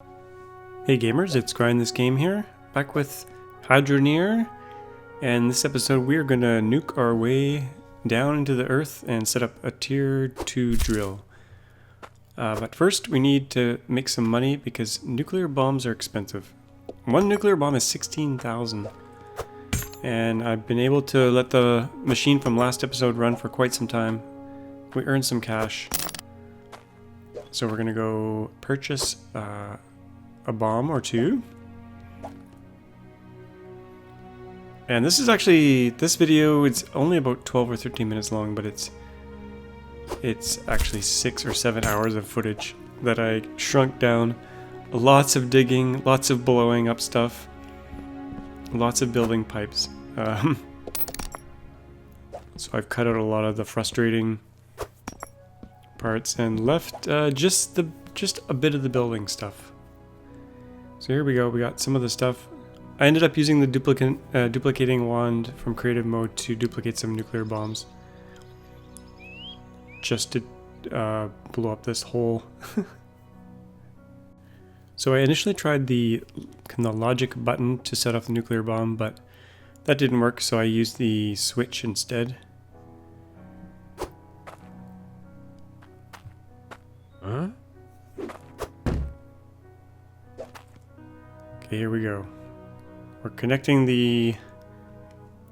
Hey gamers, it's grindthisgame here, back with Hydroneer, and this episode we are going to nuke our way down into the earth and set up a tier 2 drill. But first we need to make some money because nuclear bombs are expensive. One nuclear bomb is 16,000, and I've been able to let the machine from last episode run for quite some time. We earned some cash, so we're going to go purchase a bomb or two. And this is actually, this video, it's only about 12 or 13 minutes long, but it's actually 6 or 7 hours of footage that I shrunk down. Lots of digging, lots of blowing up stuff, lots of building pipes. So I've cut out a lot of the frustrating parts and left just a bit of the building stuff. So here we go, we got some of the stuff. I ended up using the duplicating wand from creative mode to duplicate some nuclear bombs. Just to blow up this hole. So I initially tried the logic button to set off the nuclear bomb, but that didn't work, so I used the switch instead. Huh? Okay, here we go. We're connecting the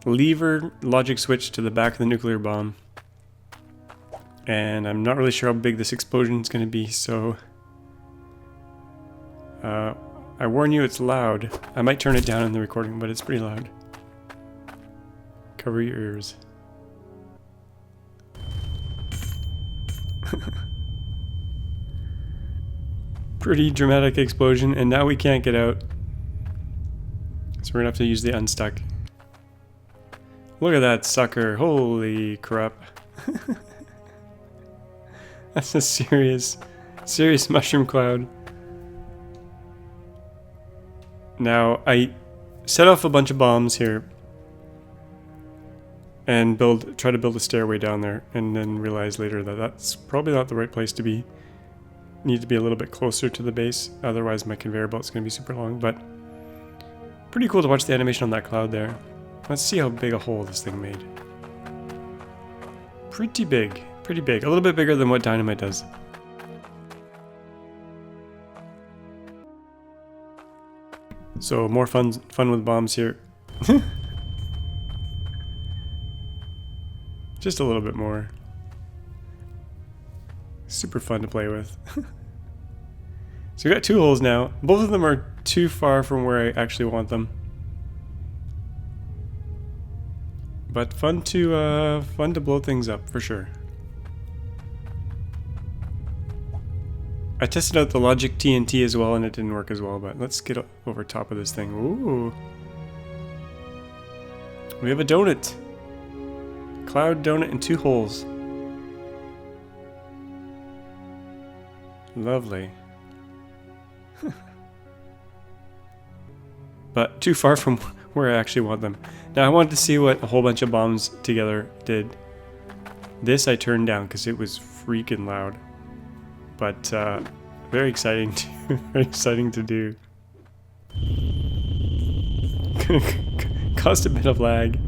lever logic switch to the back of the nuclear bomb. And I'm not really sure how big this explosion is going to be, so I warn you, it's loud. I might turn it down in the recording, but it's pretty loud. Cover your ears. Pretty dramatic explosion, and now we can't get out. So we're gonna have to use the unstuck. Look at that sucker, holy crap. That's a serious mushroom cloud. Now, I set off a bunch of bombs here and try to build a stairway down there, and then realize later that that's probably not the right place to be. Need to be a little bit closer to the base, otherwise my conveyor belt's gonna be super long, but pretty cool to watch the animation on that cloud there. Let's see how big a hole this thing made. Pretty big. A little bit bigger than what dynamite does. So more fun with bombs here. Just a little bit more. Super fun to play with. So we got 2 holes now. Both of them are too far from where I actually want them. But fun to blow things up for sure. I tested out the logic TNT as well, and it didn't work as well, but let's get over top of this thing. Ooh. We have a donut. Cloud donut in 2 holes. Lovely. But too far from where I actually want them. Now I wanted to see what a whole bunch of bombs together did. This I turned down because it was freaking loud. But very exciting to do. Caused a bit of lag.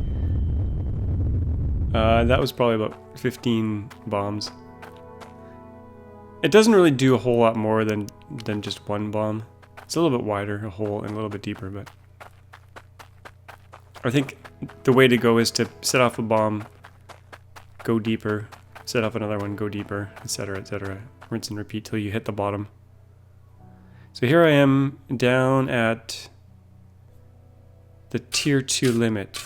That was probably about 15 bombs. It doesn't really do a whole lot more than just one bomb. It's a little bit wider, a hole, and a little bit deeper, but I think the way to go is to set off a bomb, go deeper, set off another one, go deeper, etc., etc. Rinse and repeat till you hit the bottom. So here I am down at the tier 2 limit,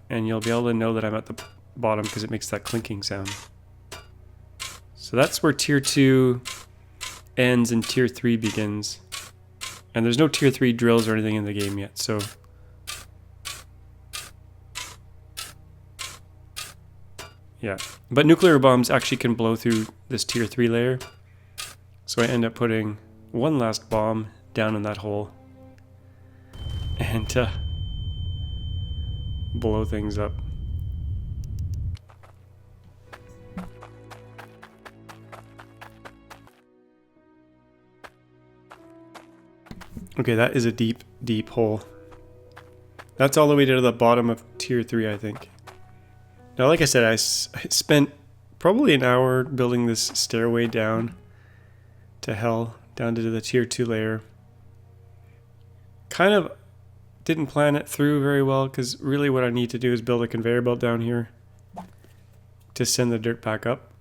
and you'll be able to know that I'm at the bottom because it makes that clinking sound. So that's where tier 2 ends and tier 3 begins. And there's no tier 3 drills or anything in the game yet, so yeah. But nuclear bombs actually can blow through this tier 3 layer. So I end up putting one last bomb down in that hole and blow things up. Okay, that is a deep, deep hole. That's all the way to the bottom of tier 3, I think. Now, like I said, I spent probably an hour building this stairway down to hell, down to the tier 2 layer. Kind of didn't plan it through very well, because really what I need to do is build a conveyor belt down here to send the dirt back up.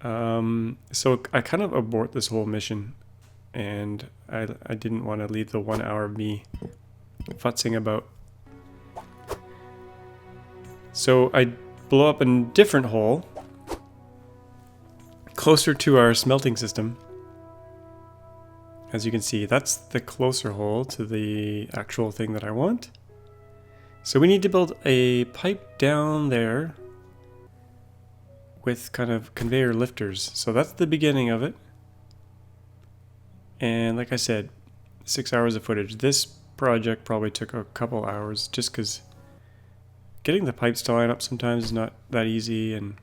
So I kind of abort this whole mission, and I didn't want to leave the 1 hour of me futzing about. So I blow up a different hole closer to our smelting system. As you can see, that's the closer hole to the actual thing that I want. So we need to build a pipe down there with kind of conveyor lifters. So that's the beginning of it. And like I said, 6 hours of footage. This project probably took a couple hours just because getting the pipes to line up sometimes is not that easy, and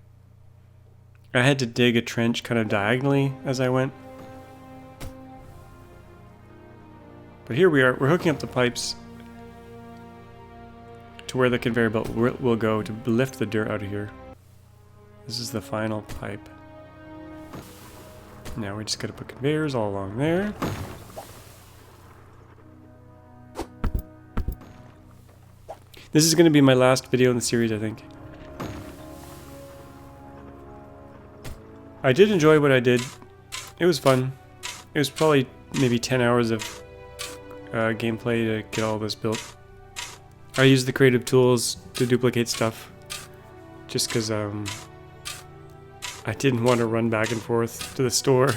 I had to dig a trench kind of diagonally as I went. But here we are, we're hooking up the pipes to where the conveyor belt will go to lift the dirt out of here. This is the final pipe. Now we just gotta put conveyors all along there. This is gonna be my last video in the series, I think. I did enjoy what I did. It was fun. It was probably maybe 10 hours of gameplay to get all this built. I used the creative tools to duplicate stuff just because I didn't want to run back and forth to the store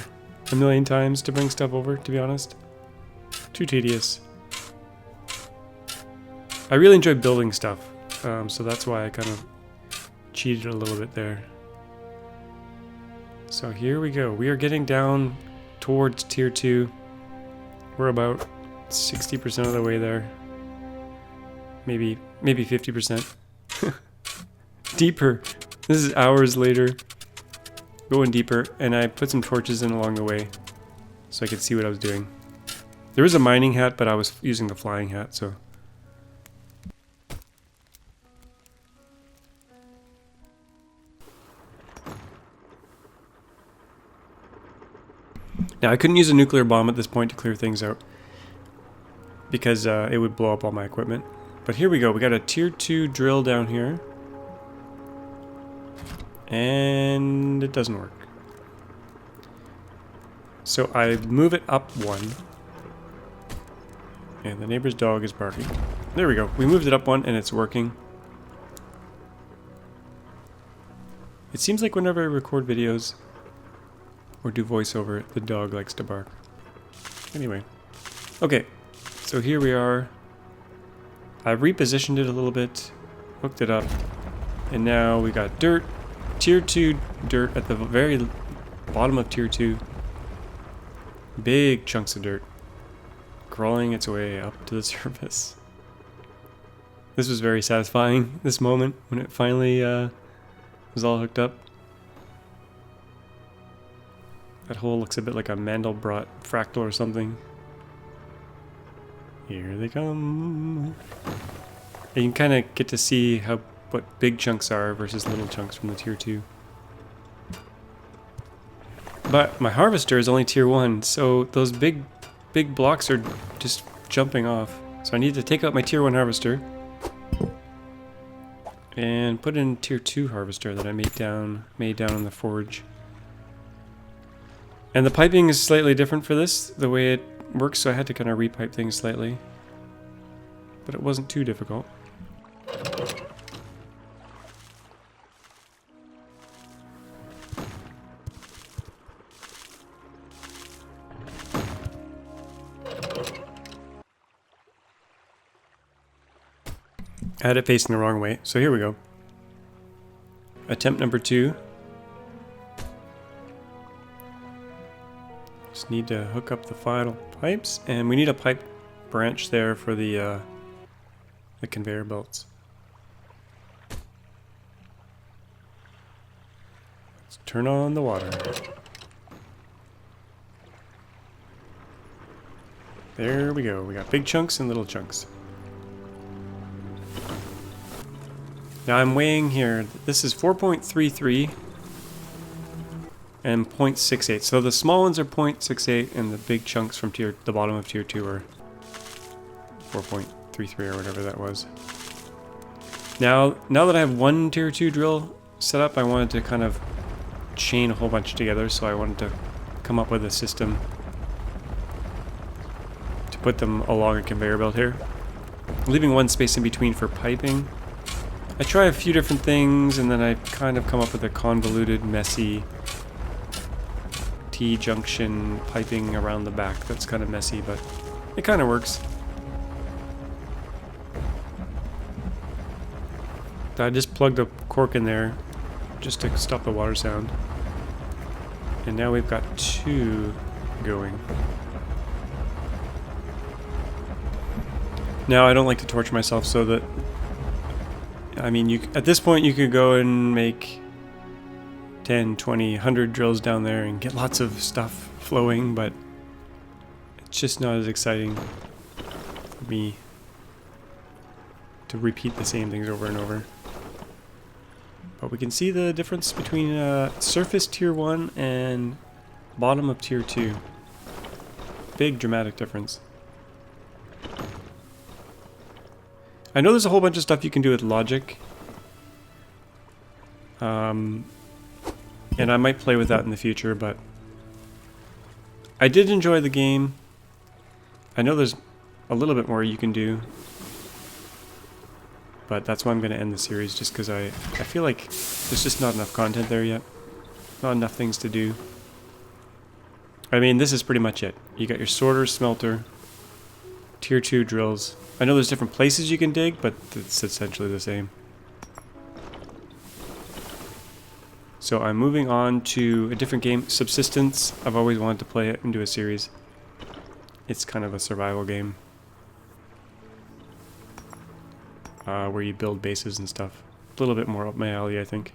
a million times to bring stuff over, to be honest. Too tedious. I really enjoy building stuff, so that's why I kind of cheated a little bit there. So here we go. We are getting down towards tier 2. We're about 60% of the way there. Maybe 50%. Deeper. This is hours later. Going deeper, and I put some torches in along the way so I could see what I was doing. There was a mining hat, but I was using the flying hat, so. Now I couldn't use a nuclear bomb at this point to clear things out because it would blow up all my equipment. But here we go, we got a tier 2 drill down here. And it doesn't work. So I move it up 1. And the neighbor's dog is barking. There we go. We moved it up 1 and it's working. It seems like whenever I record videos or do voiceover, the dog likes to bark. Anyway. Okay. So here we are. I've repositioned it a little bit. Hooked it up. And now we got dirt. Tier 2 dirt at the very bottom of tier 2. Big chunks of dirt. Crawling its way up to the surface. This was very satisfying, this moment, when it finally was all hooked up. That hole looks a bit like a Mandelbrot fractal or something. Here they come. And you can kind of get to see what big chunks are versus little chunks from the tier 2. But my harvester is only tier 1, so those big blocks are just jumping off. So I need to take out my tier 1 harvester and put in tier 2 harvester that I made down on the forge. And the piping is slightly different for this, the way it works, so I had to kind of repipe things slightly. But it wasn't too difficult. I had it facing the wrong way, so here we go. Attempt number 2. Just need to hook up the final pipes, and we need a pipe branch there for the conveyor belts. Let's turn on the water. There we go. We got big chunks and little chunks. Now I'm weighing here. This is 4.33 and 0.68. So the small ones are 0.68 and the big chunks from the bottom of tier 2 are 4.33 or whatever that was. Now that I have one tier 2 drill set up, I wanted to kind of chain a whole bunch together, so I wanted to come up with a system to put them along a conveyor belt here, leaving one space in between for piping. I try a few different things and then I kind of come up with a convoluted, messy T-junction piping around the back. That's kind of messy, but it kind of works. I just plugged a cork in there just to stop the water sound. And now we've got 2 going. Now I don't like to torture myself, so that, I mean, at this point you could go and make 10, 20, 100 drills down there and get lots of stuff flowing, but it's just not as exciting for me to repeat the same things over and over. But we can see the difference between surface tier 1 and bottom of tier 2. Big dramatic difference. I know there's a whole bunch of stuff you can do with logic. And I might play with that in the future, but I did enjoy the game. I know there's a little bit more you can do. But that's why I'm going to end the series, just because I feel like there's just not enough content there yet. Not enough things to do. I mean, this is pretty much it. You got your sorter, smelter, tier 2 drills. I know there's different places you can dig, but it's essentially the same. So I'm moving on to a different game, Subsistence. I've always wanted to play it and do a series. It's kind of a survival game. Where you build bases and stuff. A little bit more up my alley, I think.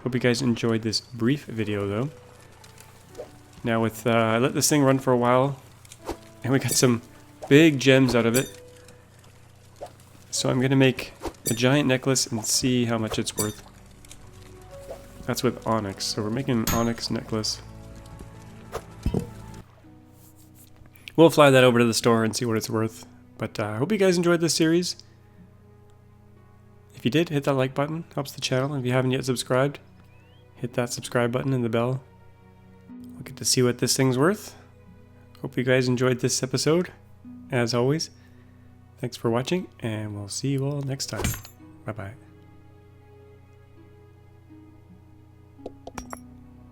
Hope you guys enjoyed this brief video, though. Now with, I let this thing run for a while, and we got some big gems out of it. So I'm gonna make a giant necklace and see how much it's worth. That's with onyx, so we're making an onyx necklace. We'll fly that over to the store and see what it's worth. But I hope you guys enjoyed this series. If you did, hit that like button. Helps the channel. If you haven't yet subscribed, hit that subscribe button and the bell. We'll get to see what this thing's worth. Hope you guys enjoyed this episode. As always, thanks for watching, and we'll see you all next time. Bye-bye.